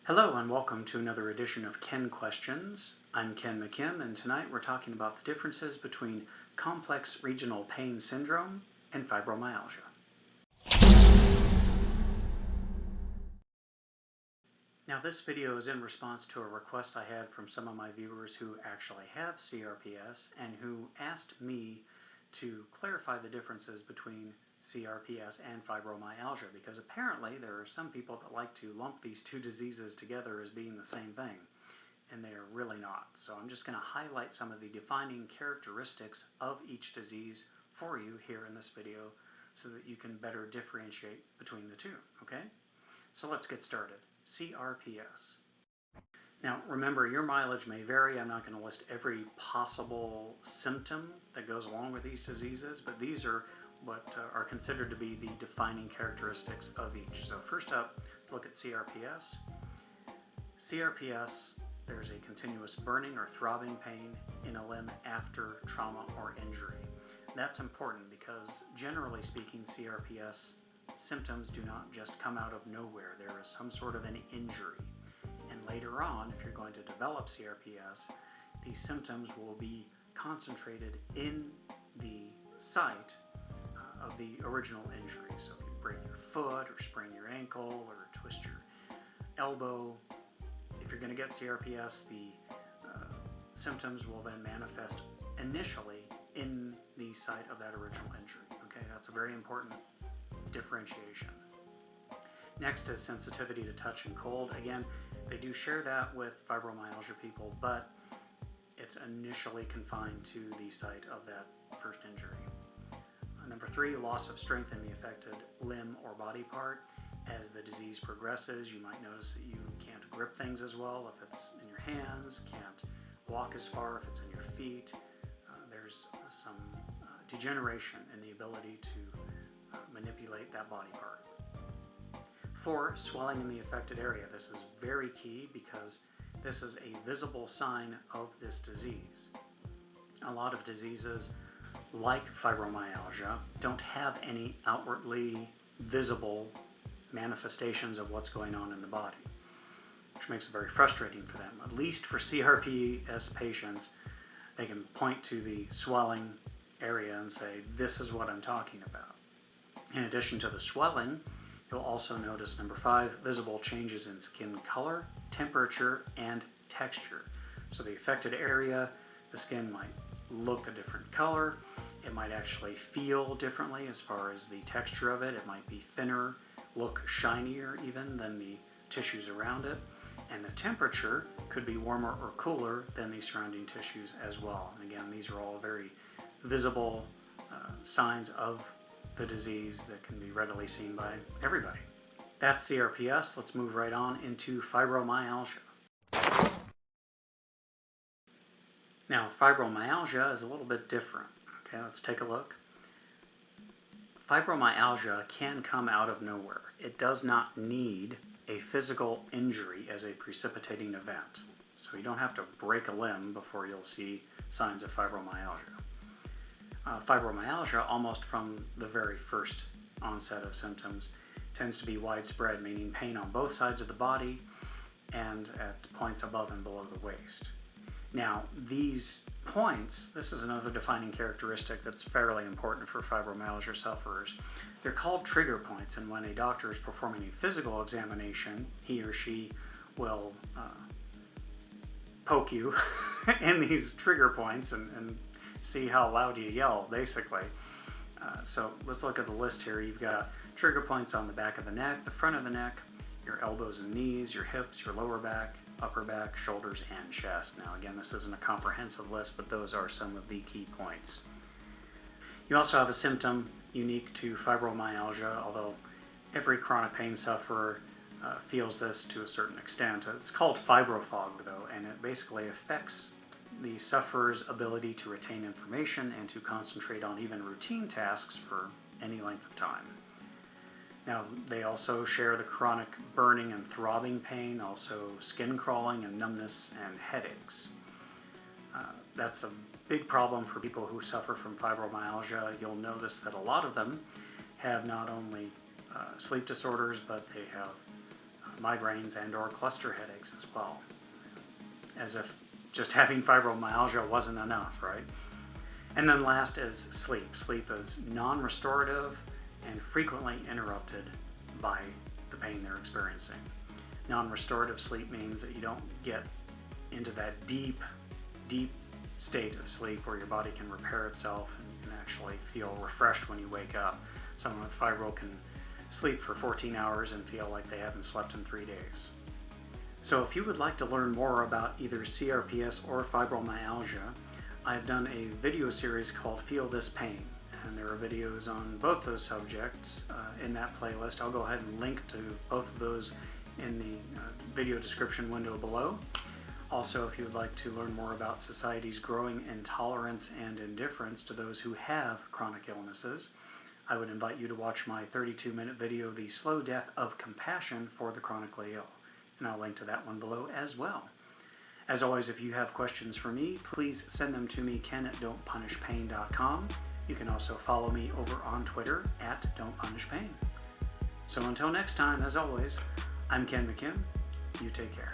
Hello and welcome to another edition of Ken Questions. I'm Ken McKim, and tonight we're talking about the differences between complex regional pain syndrome and fibromyalgia. Now this video is in response to a request I had from some of my viewers who actually have CRPS and who asked me to clarify the differences between CRPS and fibromyalgia, because apparently there are some people that like to lump these two diseases together as being the same thing, and they are really not. So I'm just going to highlight some of the defining characteristics of each disease for you here in this video so that you can better differentiate between the two, okay? So let's get started. CRPS. Now remember, your mileage may vary. I'm not going to list every possible symptom that goes along with these diseases, but these are what are considered to be the defining characteristics of each. So first up, let's look at CRPS. CRPS, there's a continuous burning or throbbing pain in a limb after trauma or injury. That's important because generally speaking, CRPS symptoms do not just come out of nowhere. There is some sort of an injury. And later on, if you're going to develop CRPS, these symptoms will be concentrated in the site of the original injury. So if you break your foot or sprain your ankle or twist your elbow, if you're going to get CRPS, the symptoms will then manifest initially in the site of that original injury. Okay, that's a very important differentiation. Next is sensitivity to touch and cold. Again, they do share that with fibromyalgia people, but it's initially confined to the site of that first injury. Number 3, loss of strength in the affected limb or body part. As the disease progresses, you might notice that you can't grip things as well if it's in your hands, can't walk as far if it's in your feet. There's some degeneration in the ability to manipulate that body part. 4, swelling in the affected area. This is very key because this is a visible sign of this disease. A lot of diseases like fibromyalgia don't have any outwardly visible manifestations of what's going on in the body, which makes it very frustrating for them. At least for CRPS patients, they can point to the swelling area and say, this is what I'm talking about. In addition to the swelling, you'll also notice, number 5, visible changes in skin color, temperature, and texture. So the affected area, the skin might look a different color. It might actually feel differently as far as the texture of it. It might be thinner, look shinier even than the tissues around it. And the temperature could be warmer or cooler than the surrounding tissues as well. And again, these are all very visible signs of the disease that can be readily seen by everybody. That's CRPS. Let's move right on into fibromyalgia. Now, fibromyalgia is a little bit different. Okay, let's take a look. Fibromyalgia can come out of nowhere. It does not need a physical injury as a precipitating event. So you don't have to break a limb before you'll see signs of fibromyalgia. Fibromyalgia, almost from the very first onset of symptoms, tends to be widespread, meaning pain on both sides of the body and at points above and below the waist. Now, these points, this is another defining characteristic that's fairly important for fibromyalgia sufferers. They're called trigger points, and when a doctor is performing a physical examination, he or she will poke you in these trigger points and see how loud you yell, basically. So let's look at the list here. You've got trigger points on the back of the neck, the front of the neck, your elbows and knees, your hips, your lower back, upper back, shoulders, and chest. Now again, this isn't a comprehensive list, but those are some of the key points. You also have a symptom unique to fibromyalgia, although every chronic pain sufferer feels this to a certain extent. It's called fibrofog, though, and it basically affects the sufferer's ability to retain information and to concentrate on even routine tasks for any length of time. Now, they also share the chronic burning and throbbing pain, also skin crawling and numbness and headaches. That's a big problem for people who suffer from fibromyalgia. You'll notice that a lot of them have not only sleep disorders, but they have migraines and or cluster headaches as well. As if just having fibromyalgia wasn't enough, right? And then last is sleep. Sleep is non-restorative and frequently interrupted by the pain they're experiencing. Non-restorative sleep means that you don't get into that deep state of sleep where your body can repair itself and actually feel refreshed when you wake up. Someone with fibro can sleep for 14 hours and feel like they haven't slept in 3 days. So if you would like to learn more about either CRPS or fibromyalgia, I've done a video series called Feel This Pain, and there are videos on both those subjects in that playlist. I'll go ahead and link to both of those in the video description window below. Also, if you would like to learn more about society's growing intolerance and indifference to those who have chronic illnesses, I would invite you to watch my 32-minute video, The Slow Death of Compassion for the Chronically Ill, and I'll link to that one below as well. As always, if you have questions for me, please send them to me, ken@don'tpunishpain.com. You can also follow me over on Twitter @don'tpunishpain. So until next time, as always, I'm Ken McKim. You take care.